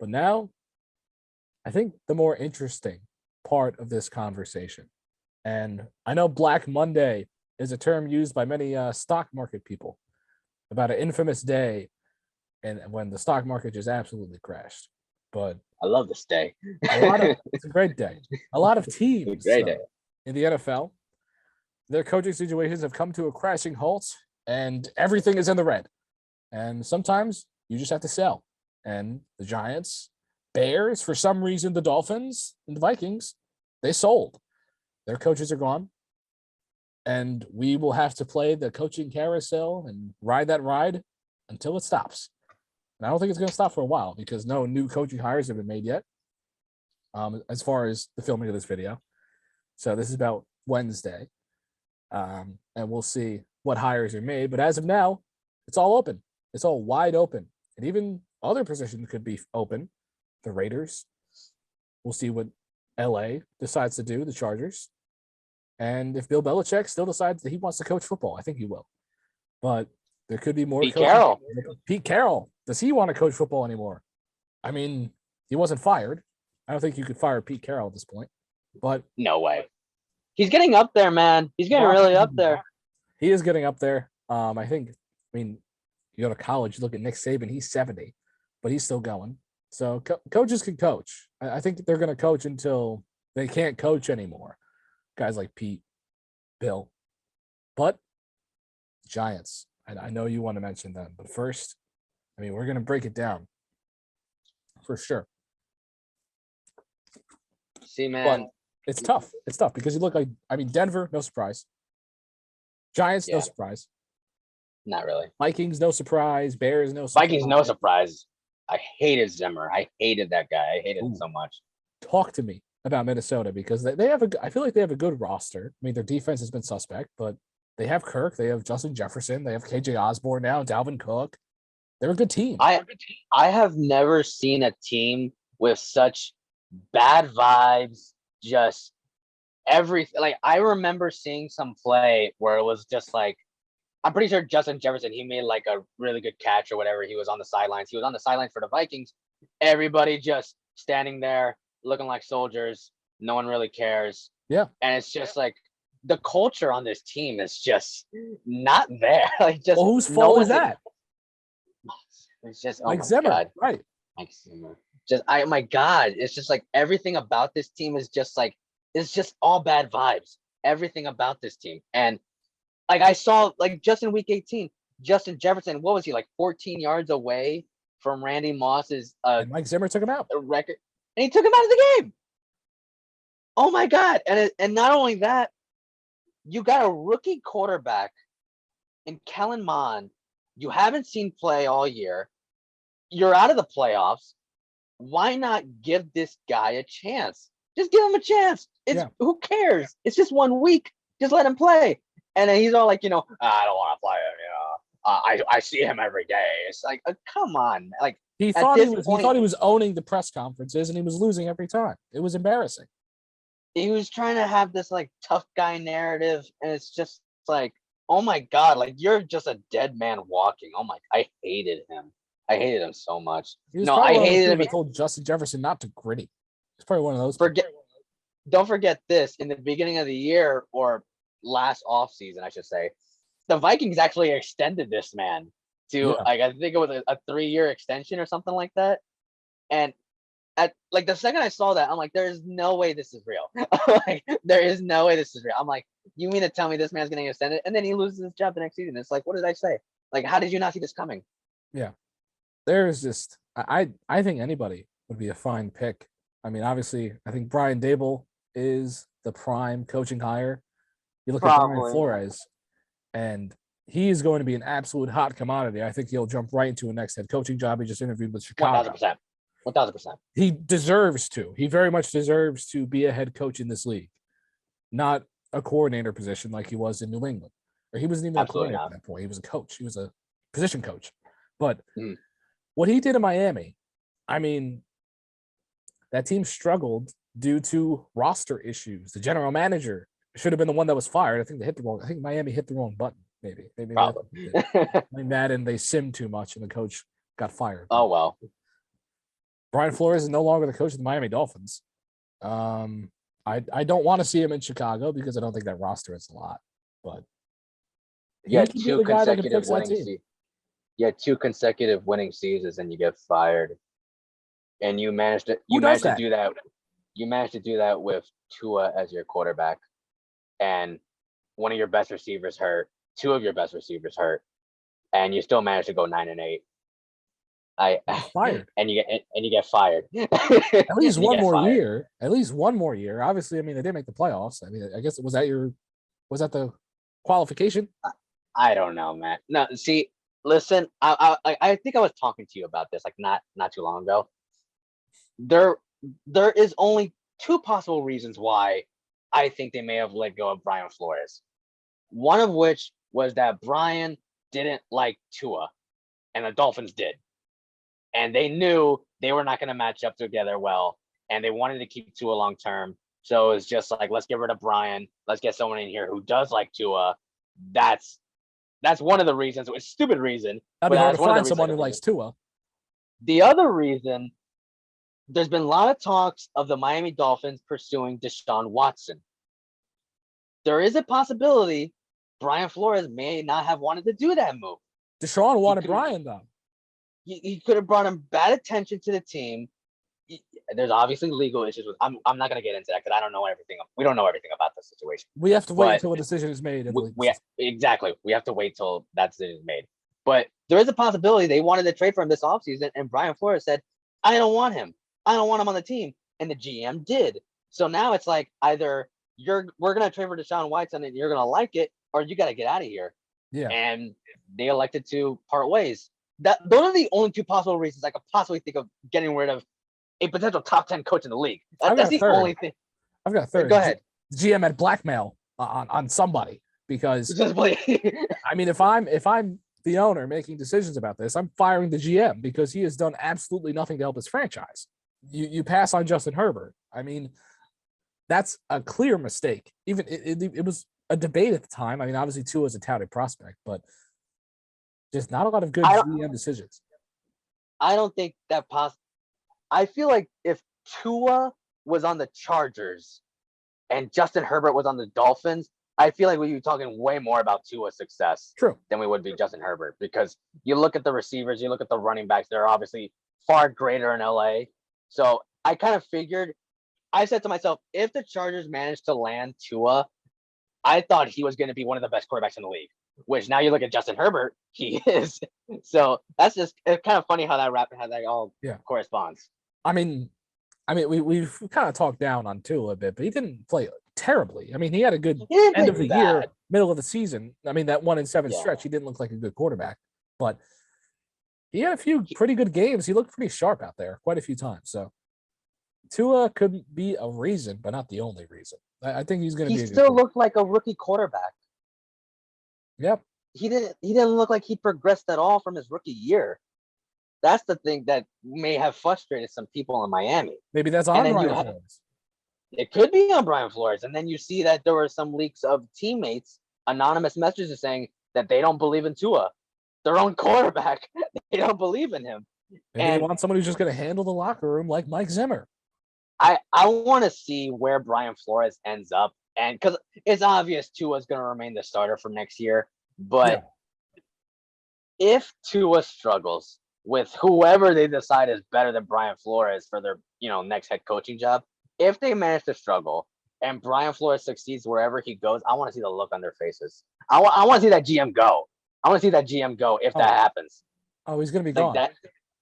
But now, I think the more interesting part of this conversation, and I know Black Monday is a term used by many stock market people about an infamous day and when the stock market just absolutely crashed. But I love this day. it's a great day. A lot of teams Great day. in the NFL, their coaching situations have come to a crashing halt and everything is in the red. And sometimes you just have to sell. And the Giants, Bears, for some reason, the Dolphins and the Vikings, they sold. Their coaches are gone. And we will have to play the coaching carousel and ride that ride until it stops. And I don't think it's going to stop for a while because no new coaching hires have been made yet, as far as the filming of this video. So this is about Wednesday. And we'll see what hires are made. But as of now, it's all open. It's all wide open. And even other positions could be open. The Raiders. We'll see what LA decides to do, the Chargers. And if Bill Belichick still decides that he wants to coach football, I think he will. But there could be more. Pete Carroll. Pete Carroll. Does he want to coach football anymore? I mean, he wasn't fired. I don't think you could fire Pete Carroll at this point. But no way. He's getting up there, man. He's getting really up there. He is getting up there. I think, you go to college, you look at Nick Saban, he's 70, but he's still going. So coaches can coach. I think they're going to coach until they can't coach anymore. Guys like Pete, Bill. But Giants, I know you want to mention them, but first, we're going to break it down for sure. See, man. But it's tough. It's tough because you look like, Denver, no surprise. Giants, no surprise. Not really. Vikings, no surprise. Bears, no surprise. Vikings, no surprise. I hated Zimmer. I hated that guy. I hated him so much. Talk to me about Minnesota because they have I feel like they have a good roster. Their defense has been suspect, but they have Kirk, they have Justin Jefferson, they have KJ Osborne now, Dalvin Cook. They're a good team. I have never seen a team with such bad vibes, just everything. Like, I remember seeing some play where it was just like, I'm pretty sure Justin Jefferson, he made like a really good catch or whatever. He was on the sidelines. He was on the sidelines for the Vikings. Everybody just standing there looking like soldiers. No one really cares. Yeah. And it's just like the culture on this team is just not there. Like, just whose fault is that? It's just Mike Zimmer, God. right? Mike Zimmer. Oh my God. It's just like everything about this team is just like, it's just all bad vibes. Everything about this team. And like, I saw, like, just in week 18, Justin Jefferson, what was he, like 14 yards away from Randy Moss's and Mike Zimmer took him out. Record, and he took him out of the game. Oh my God. And not only that, you got a rookie quarterback in Kellen Mond. You haven't seen play all year. You're out of the playoffs. Why not give this guy a chance? Just give him a chance. Who cares? It's just 1 week. Just let him play. And then he's all like, I don't want to play him. I see him every day. It's like, come on. Like, he thought he was owning the press conferences and he was losing every time. It was embarrassing. He was trying to have this like tough guy narrative, and it's just like, oh my God, like, you're just a dead man walking. Oh my, I hated him. I hated him so much. I hated him. I told Justin Jefferson not to gritty. It's probably one of those. Don't forget this. In the beginning of the year, or last offseason, I should say, the Vikings actually extended this man to like, I think it was a 3-year extension or something like that. And at like the second I saw that, I'm like, there's no way this is real. Like, there is no way this is real. I'm like, you mean to tell me this man's getting extended and then he loses his job the next season? It's like, what did I say? Like, how did you not see this coming? Yeah. There's just I think anybody would be a fine pick. Obviously, I think Brian Dable is the prime coaching hire. You look at Brian Flores, and he is going to be an absolute hot commodity. I think he'll jump right into a next head coaching job. He just interviewed with Chicago. 1,000%. He deserves to. He very much deserves to be a head coach in this league, not a coordinator position like he was in New England. Or he wasn't even a coordinator at that point. He was a coach. He was a position coach. But what he did in Miami, that team struggled due to roster issues. The general manager should have been the one that was fired. I think Miami hit the wrong button. Maybe probably. Madden, they simmed too much and the coach got fired. Oh well. Brian Flores is no longer the coach of the Miami Dolphins. I don't want to see him in Chicago because I don't think that roster is a lot. But he Yeah, could be the guy that can fix that team. Yeah, 2 consecutive winning seasons, and you get fired. And you managed to do that. You managed to do that with Tua as your quarterback, and one of your best receivers hurt, 2 of your best receivers hurt, and you still managed to go 9-8. Fired. And you get fired. At least one more year. At least one more year. Obviously, I mean, they didn't make the playoffs. I mean, I guess was that the qualification? I don't know, man. No, see, listen, I think I was talking to you about this like not too long ago. There is only 2 possible reasons why I think they may have let go of Brian Flores. One of which was that Brian didn't like Tua, and the Dolphins did. And they knew they were not going to match up together well, and they wanted to keep Tua long term. So it's just like, let's get rid of Brian. Let's get someone in here who does like Tua. That's one of the reasons. It's a stupid reason. That'd be hard to find someone who likes Tua. The other reason, there's been a lot of talks of the Miami Dolphins pursuing Deshaun Watson. There is a possibility Brian Flores may not have wanted to do that move. Deshaun wanted Brian, though. He could have brought him bad attention to the team. There's obviously legal issues with. I'm not going to get into that because I don't know everything. We don't know everything about the situation. We have to wait until a decision is made. Exactly. We have to wait till that decision is made. But there is a possibility they wanted to trade for him this offseason, and Brian Flores said, "I don't want him. I don't want him on the team," and the GM did. So now it's like either we're going to trade for Deshaun Watson and you're going to like it, or you got to get out of here. Yeah. And they elected to part ways. Those are the only 2 possible reasons I could possibly think of getting rid of a potential top 10 coach in the league. That's the only thing. I've got a third. Go ahead. GM had blackmail on somebody because I mean, if I'm the owner making decisions about this, I'm firing the GM because he has done absolutely nothing to help his franchise. You pass on Justin Herbert. I mean, that's a clear mistake. Even it was a debate at the time. I mean, obviously Tua is a touted prospect, but just not a lot of good GM decisions. I don't think that I feel like if Tua was on the Chargers and Justin Herbert was on the Dolphins, I feel like we'd be talking way more about Tua's success than we would be Justin Herbert, because you look at the receivers, you look at the running backs, they're obviously far greater in LA. So I kind of figured, I said to myself, if the Chargers managed to land Tua, I thought he was going to be one of the best quarterbacks in the league, which now you look at Justin Herbert, he is. So that's just, it's kind of funny how that all corresponds. I mean, we've kind of talked down on Tua a bit, but he didn't play terribly. I mean, he had a good end of the year, middle of the season. I mean, that 1-7 stretch, he didn't look like a good quarterback, but he had a few pretty good games. He looked pretty sharp out there quite a few times. So Tua could be a reason, but not the only reason. I think he's going to be. He still looked like a rookie quarterback. Yep. He didn't look like he progressed at all from his rookie year. That's the thing that may have frustrated some people in Miami. Maybe that's on Brian Flores. It could be on Brian Flores. And then you see that there were some leaks of teammates, anonymous messages saying that they don't believe in Tua. Their own quarterback, they don't believe in him. Maybe they want someone who's just going to handle the locker room like Mike Zimmer. I want to see where Brian Flores ends up. And because it's obvious Tua's going to remain the starter for next year. But if Tua struggles with whoever they decide is better than Brian Flores for their, next head coaching job, if they manage to struggle and Brian Flores succeeds wherever he goes, I want to see the look on their faces. I want to see that GM go. I want to see that GM go if that happens. Oh, he's going to be gone.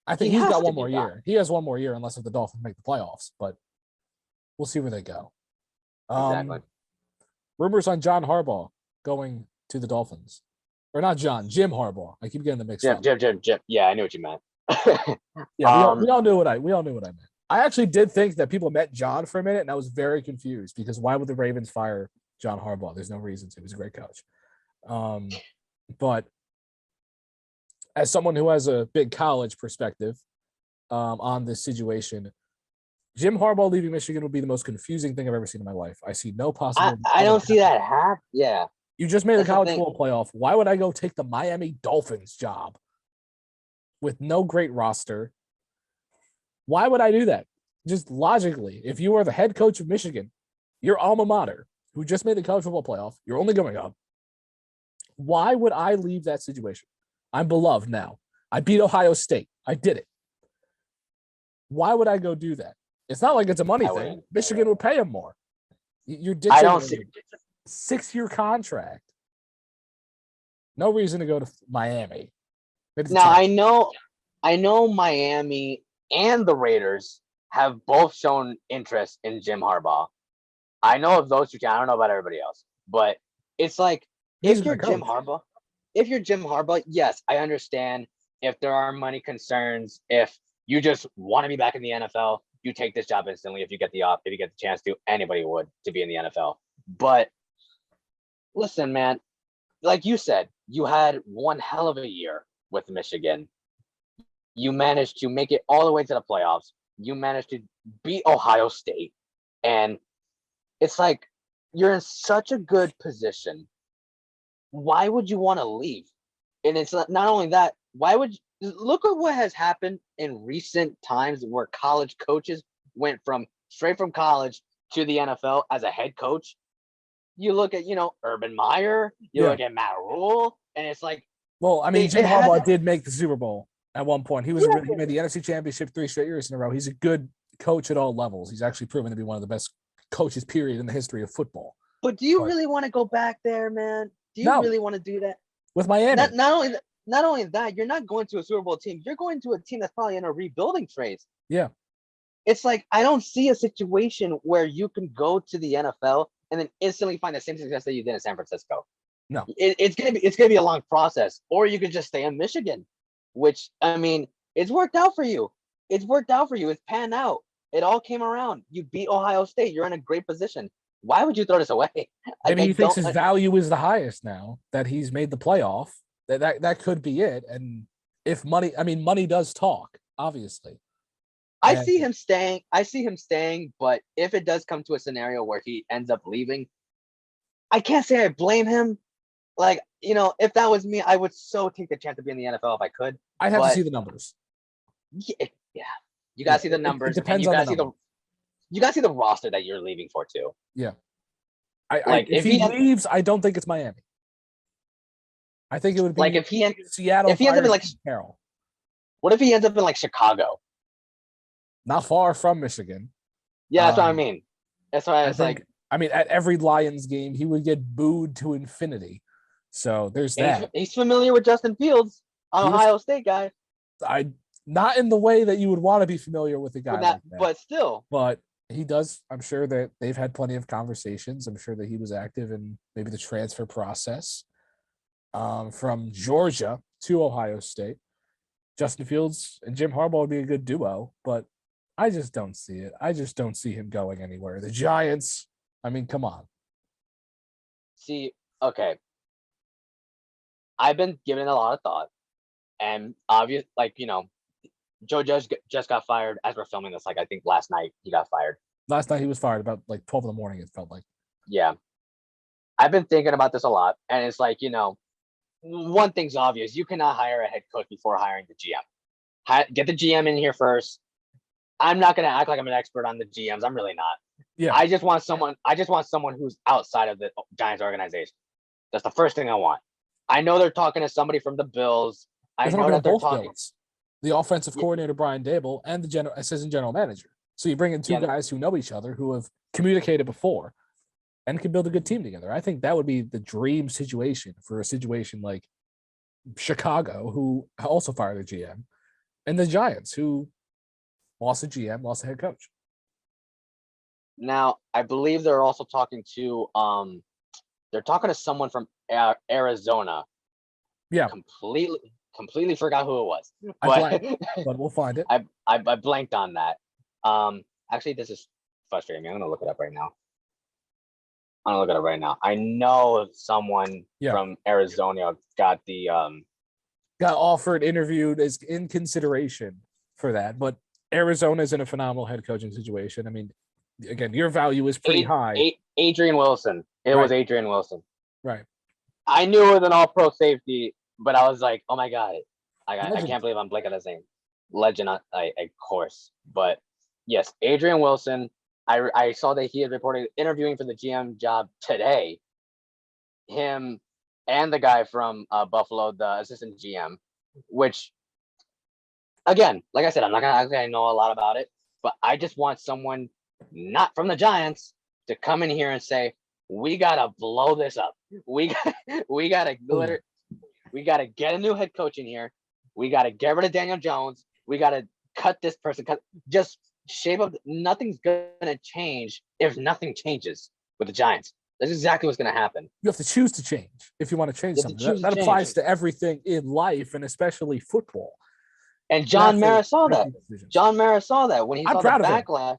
I think he's got one more year. He has one more year unless if the Dolphins make the playoffs, but we'll see where they go. Exactly. Rumors on John Harbaugh going to the Dolphins. Or not John, Jim Harbaugh. I keep getting the mix up. Jim. Yeah, I knew what you meant. We all knew what I meant. I actually did think that people meant John for a minute, and I was very confused because why would the Ravens fire John Harbaugh? There's no reason to. He was a great coach. But as someone who has a big college perspective on this situation, Jim Harbaugh leaving Michigan would be the most confusing thing I've ever seen in my life. I see no possibility. I don't see that happen. Yeah. You just made the college football playoff. Why would I go take the Miami Dolphins job with no great roster? Why would I do that? Just logically, if you are the head coach of Michigan, your alma mater, who just made the college football playoff, you're only going up. Why would I leave that situation? I'm beloved now. I beat Ohio State. I did it. Why would I go do that? It's not like it's a money I thing. wouldn't. Michigan would pay him more. You're I ditching don't a see. 6-year contract. No reason to go to Miami. Now I know Miami and the Raiders have both shown interest in Jim Harbaugh. I know of those two. I don't know about everybody else, but it's like He's if you're Jim Harbaugh, yes, I understand if there are money concerns. If you just want to be back in the NFL, you take this job instantly. If you get the chance to, anybody would to be in the NFL. But listen, man, like you said, you had one hell of a year with Michigan. You managed to make it all the way to the playoffs. You managed to beat Ohio State. And it's like you're in such a good position. Why would you want to leave? And it's not only that, why would you look at what has happened in recent times where college coaches went from straight from college to the NFL as a head coach. You look at, Urban Meyer, look at Matt Rule, and it's like, well, I mean, Jim Harbaugh did make the Super Bowl at one point. He made the NFC Championship 3 straight years in a row. He's a good coach at all levels. He's actually proven to be one of the best coaches, period, in the history of football. But do you really want to go back there, man? Do you really want to do that? With Miami. Not only that, you're not going to a Super Bowl team. You're going to a team that's probably in a rebuilding phase. Yeah. It's like, I don't see a situation where you can go to the NFL and then instantly find the same success that you did in San Francisco. No. It's gonna be a long process. Or you could just stay in Michigan, which, I mean, it's worked out for you. It's panned out. It all came around. You beat Ohio State. You're in a great position. Why would you throw this away? Maybe he thinks his value is the highest now that he's made the playoff. That could be it. And if money does talk, obviously. I see him staying, but if it does come to a scenario where he ends up leaving, I can't say I blame him. Like, if that was me, I would so take the chance to be in the NFL if I could. I'd have to see the numbers. Yeah. You gotta see the numbers. It depends on you gotta see the roster that you're leaving for too. Yeah. If he leaves, I don't think it's Miami. I think it would be like if he Seattle. If he ends up in like Carroll. What if he ends up in like Chicago? Not far from Michigan. Yeah, that's what I mean. That's why I think. At every Lions game, he would get booed to infinity. So there's that. He's familiar with Justin Fields, Ohio State guy. Not in the way that you would want to be familiar with a guy like that. But still. But he does. I'm sure that they've had plenty of conversations. I'm sure that he was active in maybe the transfer process from Georgia to Ohio State. Justin Fields and Jim Harbaugh would be a good duo, but I just don't see it. I just don't see him going anywhere. The Giants, come on. See, okay. I've been giving it a lot of thought, and obvious, Joe Judge just got fired as we're filming this. I think last night he got fired. Last night he was fired about 12 in the morning, it felt like. Yeah. I've been thinking about this a lot, and it's one thing's obvious. You cannot hire a head coach before hiring the GM. Get the GM in here first. I'm not going to act like I'm an expert on the GMs. I'm really not. Yeah. I just want someone who's outside of the Giants organization. That's the first thing I want. I know they're talking to somebody from the Bills. I know that they're talking. Bills. The offensive coordinator, Brian Dable, and the assistant general manager. So you bring in two guys who know each other, who have communicated before, and can build a good team together. I think that would be the dream situation for a situation like Chicago, who also fired a GM, and the Giants, who lost a GM, lost a head coach. Now, I believe they're also talking to someone from Arizona. Yeah. Completely forgot who it was. But we'll find it. I blanked on that. Actually, this is frustrating me. I'm gonna look it up right now. I know someone from Arizona got offered, interviewed, is in consideration for that. But Arizona is in a phenomenal head coaching situation. Again, your value is pretty high. Adrian Wilson. It was Adrian Wilson. Right. I knew it was an all-pro safety, but I was like, oh my God. I can't believe I'm blanking his name. legend, of course. But yes, Adrian Wilson. I saw that he had reported interviewing for the GM job today. Him and the guy from Buffalo, the assistant GM, which, again, like I said, I'm not gonna I know a lot about it, but I just want someone not from the Giants to come in here and say, we gotta blow this up. We gotta get a new head coach in here. We gotta get rid of Daniel Jones. We gotta cut this person. Just shape up. Nothing's gonna change if nothing changes with the Giants. That's exactly what's gonna happen. You have to choose to change if you want to change something. That applies to everything in life, and especially football. And John Mara saw that. John Mara saw that when he saw the backlash.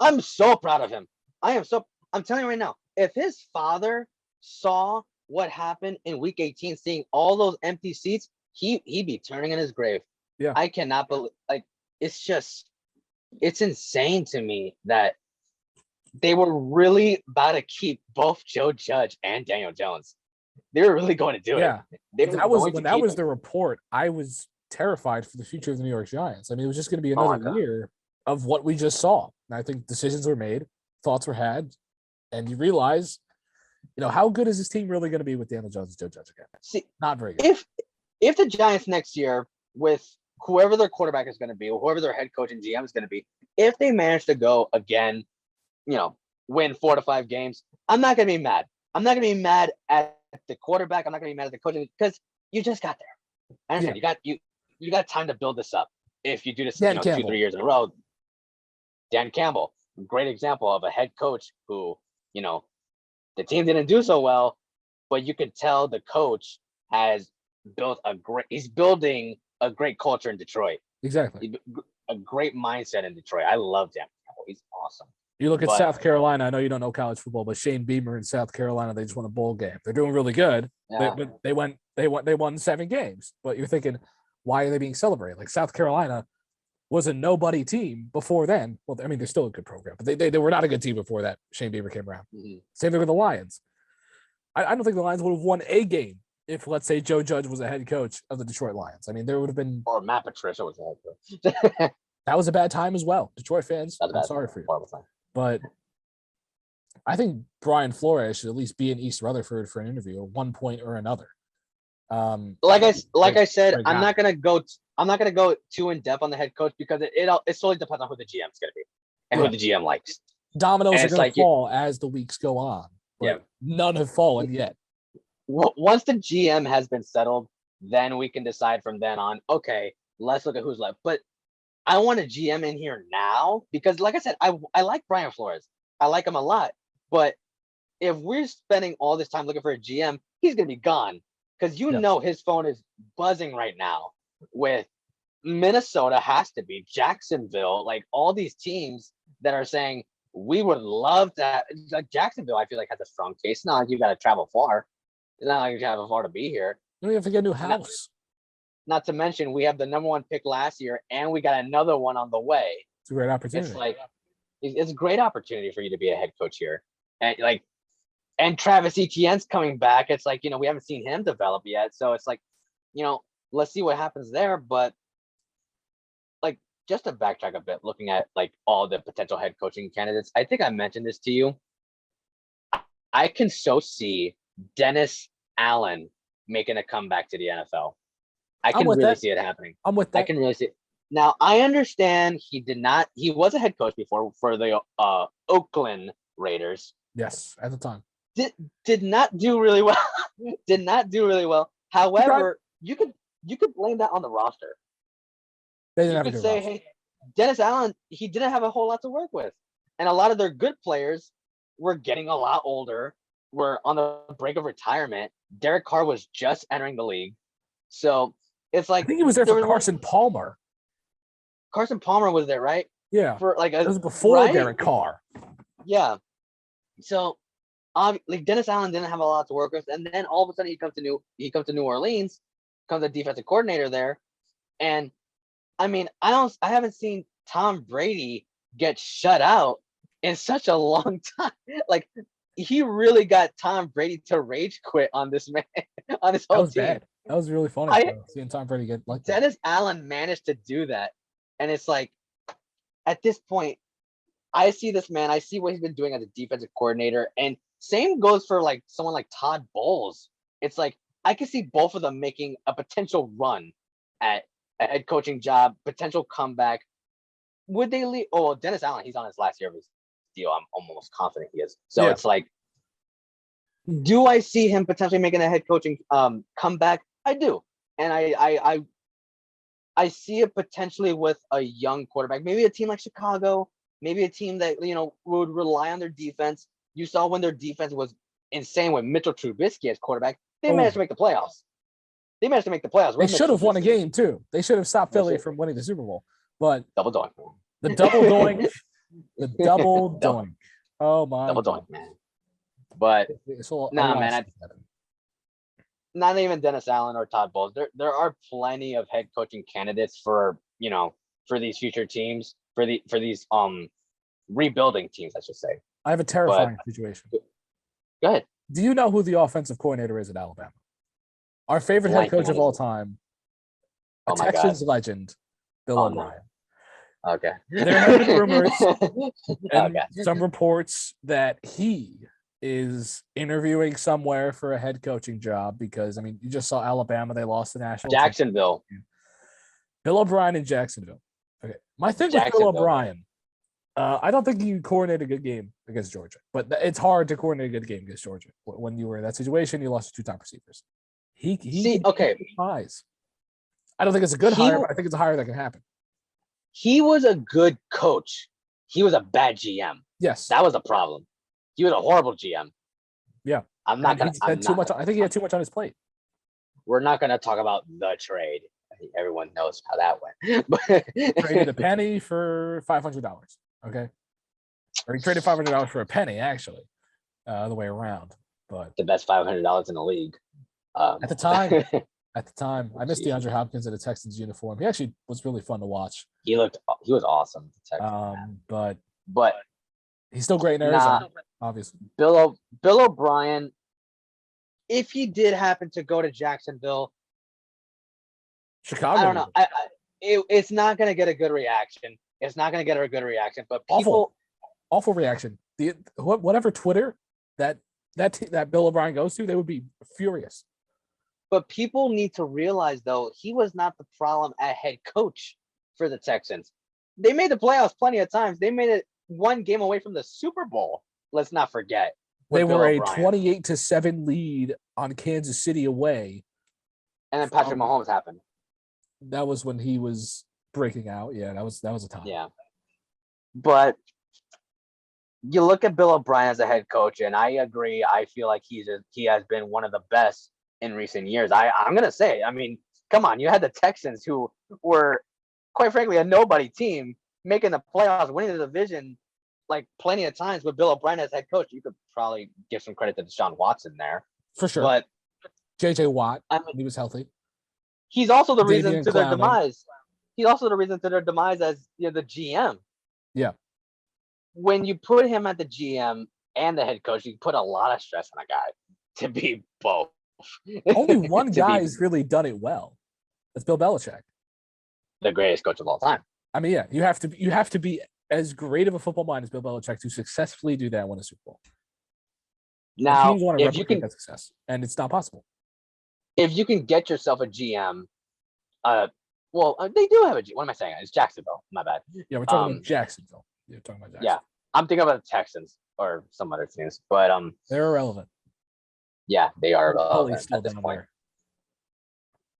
I'm so proud of him. I'm telling you right now, if his father saw what happened in week 18, seeing all those empty seats, he'd be turning in his grave. Yeah. I cannot believe, it's insane to me that they were really about to keep both Joe Judge and Daniel Jones. They were really going to do it. When that was the report, I was terrified for the future of the New York Giants. I mean, it was just going to be another year of what we just saw. And I think decisions were made, thoughts were had, and you realize, how good is this team really going to be with Daniel Jones and Joe Judge again? See, not very good. If the Giants next year, with whoever their quarterback is going to be, or whoever their head coach and GM is going to be, if they manage to go again, win 4 to 5 games, I'm not going to be mad. I'm not going to be mad at the quarterback. I'm not going to be mad at the coach because you just got there. I understand. You got time to build this up. If you do this, 2-3 years in a row. Dan Campbell, great example of a head coach who, the team didn't do so well, but you could tell the coach has built he's building a great culture in Detroit. Exactly. A great mindset in Detroit. I love Dan Campbell. He's awesome. You look at South Carolina. I know you don't know college football, but Shane Beamer in South Carolina, they just won a bowl game. They're doing really good. Yeah. They won 7 games. But you're thinking, why are they being celebrated? Like South Carolina was a nobody team before then. Well, I mean, they're still a good program, but they were not a good team before that Shane Beamer came around. Mm-hmm. Same thing with the Lions. I don't think the Lions would have won a game if, let's say, Joe Judge was a head coach of the Detroit Lions. I mean, there would have been... Or Matt Patricia was a head coach. That was a bad time as well. Detroit fans, I'm sorry for you. But I think Brian Flores should at least be in East Rutherford for an interview at one point or another. Like I said, I'm not gonna go too in depth on the head coach because it solely depends on who the GM is gonna be and who the GM likes. Dominoes are gonna fall as the weeks go on. Yeah, none have fallen yet. Once the GM has been settled, then we can decide from then on. Okay, let's look at who's left. But I want a GM in here now because, like I said, I like Brian Flores. I like him a lot. But if we're spending all this time looking for a GM, he's gonna be gone. Because his phone is buzzing right now with Minnesota has to be, Jacksonville, like all these teams that are saying, we would love that. Like Jacksonville, I feel like has a strong case. It's not like you got to travel far. It's not like you travel far to be here. You have to get a new house. Not to mention, we have the number 1 pick last year, and we got another one on the way. It's a great opportunity. It's a great opportunity for you to be a head coach here. And Travis Etienne's coming back. It's like, we haven't seen him develop yet. So it's like, let's see what happens there. But just to backtrack a bit, looking at all the potential head coaching candidates, I think I mentioned this to you. I can so see Dennis Allen making a comeback to the NFL. I can really see it happening. I'm with that. I can really see it. Now, I understand he was a head coach before for the Oakland Raiders. Yes, at the time. Did not do really well. Did not do really well. However, you could blame that on the roster. They didn't have a good roster. Hey, Dennis Allen, he didn't have a whole lot to work with, and a lot of their good players were getting a lot older. Were on the brink of retirement. Derek Carr was just entering the league, so it's like I think he was there for Carson Palmer. Carson Palmer was there, right? Yeah, for it was before Derek Carr. Yeah, so. Dennis Allen didn't have a lot to work with, and then all of a sudden he comes to New Orleans, becomes a defensive coordinator there, and I mean I haven't seen Tom Brady get shut out in such a long time. Like he really got Tom Brady to rage quit on this man on his whole team. Bad. That was really funny seeing Tom Brady get like Dennis Allen managed to do that, And it's like, at this point, I see this man. I see what he's been doing as a defensive coordinator. And same goes for like someone like Todd Bowles. It's like, I can see both of them making a potential run at a head coaching job, potential comeback. Would they leave? Oh, Dennis Allen, he's on his last year of his deal. I'm almost confident he is. So it's like, do I see him potentially making a head coaching comeback? I do. And I see it potentially with a young quarterback, maybe a team like Chicago, maybe a team that, would rely on their defense. You saw when their defense was insane with Mitchell Trubisky as quarterback, they managed to make the playoffs. They should have won a game too. They should have stopped Philly from winning the Super Bowl. But double doink. The double doink. The double doink. Oh my. Double doink, man. But man, not even Dennis Allen or Todd Bowles. There are plenty of head coaching candidates for these future teams, for these rebuilding teams, I should say. I have a terrifying situation. Go ahead. Do you know who the offensive coordinator is at Alabama? Our favorite head coach of all time, a Texans legend, Bill O'Brien. Okay. There have been rumors and some reports that he is interviewing somewhere for a head coaching job because, you just saw Alabama. They lost the national Jacksonville. Bill O'Brien in Jacksonville. Okay. My thing with Bill O'Brien, I don't think he coordinated a good game against Georgia, but it's hard to coordinate a good game against Georgia. When you were in that situation, you lost to 2 top receivers. He eyes. I don't think it's a good hire, but I think it's a hire that can happen. He was a good coach. He was a bad GM. Yes. That was the problem. He was a horrible GM. Yeah. I think he had too much on his plate. We're not going to talk about the trade. I think everyone knows how that went. Traded a penny for $500. Okay. Or he traded $500 for a penny, actually. The way around. But the best $500 in the league. At the time, I missed DeAndre Hopkins in a Texans uniform. He actually was really fun to watch. He was awesome. But he's still great in Arizona, obviously. Bill O'Brien, if he did happen to go to Jacksonville, Chicago, I don't know. It's not going to get a good reaction. But people, awful reaction. Whatever Twitter that Bill O'Brien goes to, they would be furious. But people need to realize, though, he was not the problem at head coach for the Texans. They made the playoffs plenty of times. They made it one game away from the Super Bowl. Let's not forget. They were a 28-7 lead on Kansas City away. And then Patrick Mahomes happened. That was when he was breaking out. Yeah, that was a time. Yeah. But you look at Bill O'Brien as a head coach, and I agree. I feel like he has been one of the best in recent years. I'm going to say, come on, you had the Texans who were, quite frankly, a nobody team making the playoffs, winning the division like plenty of times with Bill O'Brien as head coach. You could probably give some credit to Deshaun Watson there. For sure. But JJ Watt, he was healthy. He's also the reason to their demise. He's also the reason to their demise as the GM. Yeah. When you put him at the GM and the head coach, you put a lot of stress on a guy to be both. Only one guy has really done it well. That's Bill Belichick, the greatest coach of all time. You have to be as great of a football mind as Bill Belichick to successfully do that and win a Super Bowl. Now, if you can that success, and it's not possible. If you can get yourself a GM, they do have a GM. What am I saying? It's Jacksonville. My bad. Yeah, we're talking about Jacksonville. You're talking about Jacksonville. Yeah, I'm thinking about the Texans or some other teams, but they're irrelevant. Yeah, they are irrelevant at this point.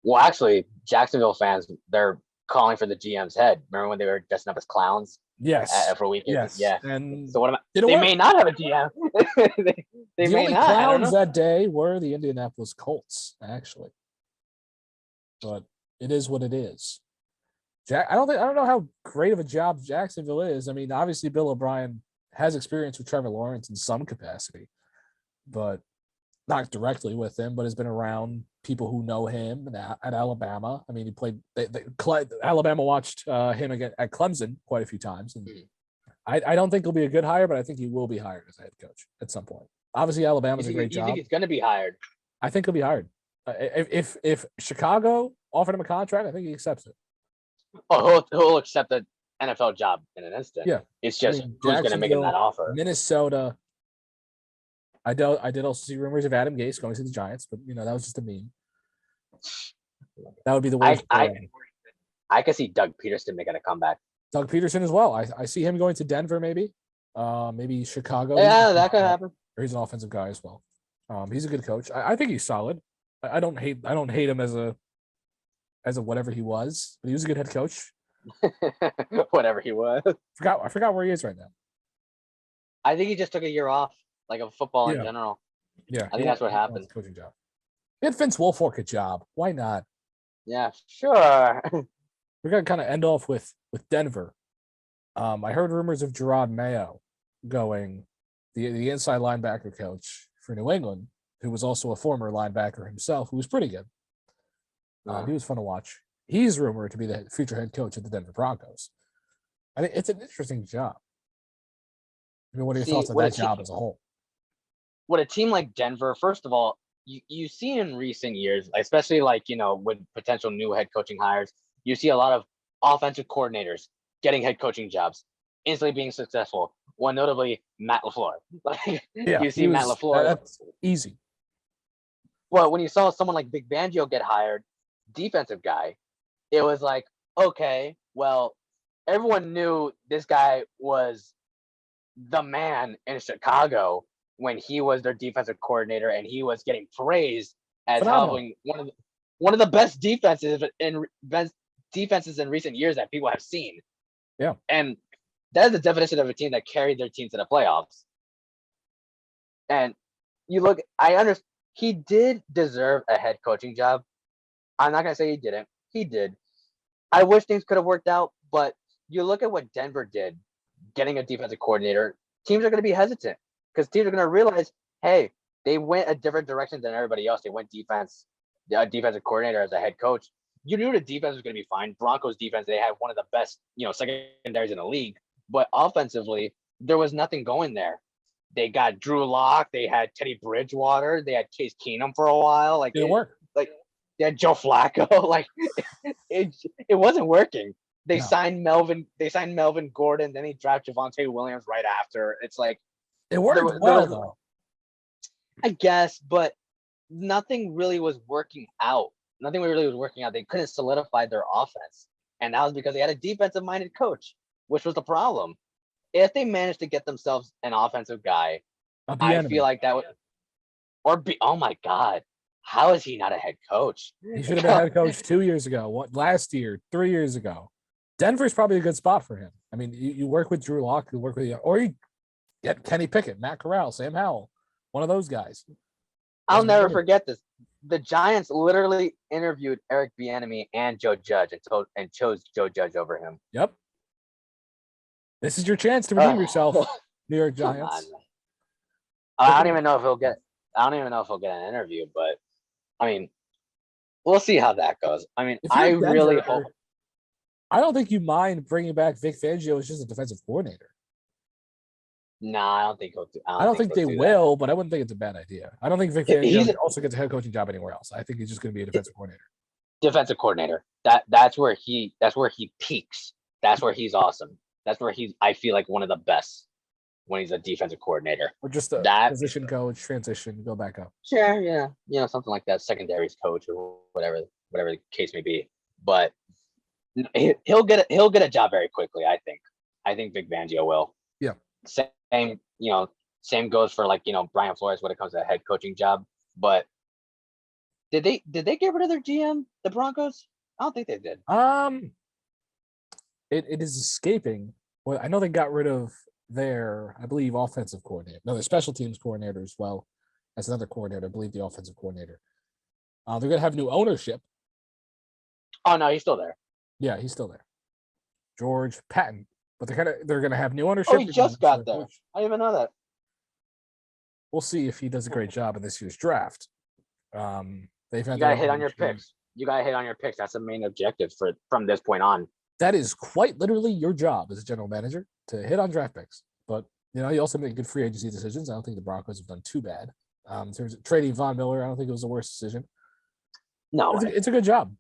Well, actually, Jacksonville fans, they're calling for the GM's head. Remember when they were dressing up as clowns? Yes. For a weekend? Yes. Yeah. And so they may not have a GM. they the may only not. clowns that day were the Indianapolis Colts, actually. But it is what it is. I don't know how great of a job Jacksonville is. Obviously Bill O'Brien has experience with Trevor Lawrence in some capacity, but not directly with him, but has been around people who know him at Alabama. He played. Alabama watched him again at Clemson quite a few times, and I don't think he'll be a good hire, but I think he will be hired as a head coach at some point. Obviously, Alabama's a great job. You think he's going to be hired? I think he'll be hired. If Chicago offered him a contract, I think he accepts it. he'll accept an NFL job in an instant. Yeah. It's I just mean, who's going to make him that Jacksonville, offer. Minnesota. I did also see rumors of Adam Gase going to the Giants, but that was just a meme. That would be the worst. I could see Doug Peterson making a comeback. Doug Peterson as well. I see him going to Denver, maybe Chicago. Yeah, that could happen. Or he's an offensive guy as well. He's a good coach. I think he's solid. I don't hate him as a whatever he was, but he was a good head coach. Whatever he was. I forgot where he is right now. I think he just took a year off, like of football in general. Yeah, I think that's what happened. Coaching job. He had Vince Wilfork a job. Why not? Yeah, sure. We're gonna kind of end off with Denver. I heard rumors of Gerard Mayo going, the inside linebacker coach for New England, who was also a former linebacker himself, who was pretty good. He was fun to watch. He's rumored to be the future head coach of the Denver Broncos. I think it's an interesting job. I mean, what are your thoughts on that job as a whole? What a team like Denver, first of all, you see in recent years, especially with potential new head coaching hires, you see a lot of offensive coordinators getting head coaching jobs, instantly being successful. One notably, Matt LaFleur. You see Matt LaFleur. That's easy. Well, when you saw someone like Vic Fangio get hired, defensive guy, it was like, okay, well, everyone knew this guy was the man in Chicago when he was their defensive coordinator, and he was getting praised as having one of the best defenses in recent years that people have seen. Yeah, and that is the definition of a team that carried their team to the playoffs. And you look, he did deserve a head coaching job. I'm not gonna say he didn't. He did. I wish things could have worked out, but you look at what Denver did, getting a defensive coordinator. Teams are going to be hesitant because teams are going to realize, hey, they went a different direction than everybody else. They went defensive coordinator as a head coach. You knew the defense was going to be fine. Broncos defense, they had one of the best, secondaries in the league. But offensively, there was nothing going there. They got Drew Lock. They had Teddy Bridgewater. They had Case Keenum for a while. It didn't work. They had Joe Flacco. It wasn't working. They signed Melvin Gordon. Then he drafted Javonte Williams right after. It's like it worked though. I guess, but nothing really was working out. They couldn't solidify their offense, and that was because they had a defensive-minded coach, which was the problem. If they managed to get themselves an offensive guy, I feel like that would, oh my God, how is he not a head coach? He should have been head coach 2 years ago, last year, 3 years ago. Denver's probably a good spot for him. I mean, you work with Drew Lock, or you get Kenny Pickett, Matt Corral, Sam Howell, one of those guys. I'll never forget this. The Giants literally interviewed Eric Bieniemy and Joe Judge and chose Joe Judge over him. Yep. This is your chance to redeem yourself, New York Giants. I don't even know if he'll get an interview, but I mean, we'll see how that goes. I mean, I really hope. I don't think you mind bringing back Vic Fangio as just a defensive coordinator. No, I don't think he'll do. I don't think they will, but I wouldn't think it's a bad idea. I don't think Vic Fangio also gets a head coaching job anywhere else. I think he's just going to be a defensive coordinator. Defensive coordinator. That's where he peaks. That's where he's awesome. That's where I feel like one of the best when he's a defensive coordinator. Or just a position coach, transition, go back up. Sure, yeah. Something like that, secondaries coach or whatever the case may be. But he'll get a job very quickly, I think. I think Vic Fangio will. Yeah. Same goes for Brian Flores when it comes to a head coaching job. But did they get rid of their GM, the Broncos? I don't think they did. It is escaping. Well, I know they got rid of their, I believe, offensive coordinator. No, their special teams coordinator as well. That's another coordinator. I believe the offensive coordinator. They're gonna have new ownership. Oh no, he's still there. Yeah, he's still there. George Patton. But they're gonna have new ownership. Oh, he just got there. I didn't even know that. We'll see if he does a great job in this year's draft. You gotta hit on your picks. That's the main objective from this point on. That is quite literally your job as a general manager, to hit on draft picks. But you also make good free agency decisions. I don't think the Broncos have done too bad. In terms of trading Von Miller, I don't think it was the worst decision. No, it's a good job.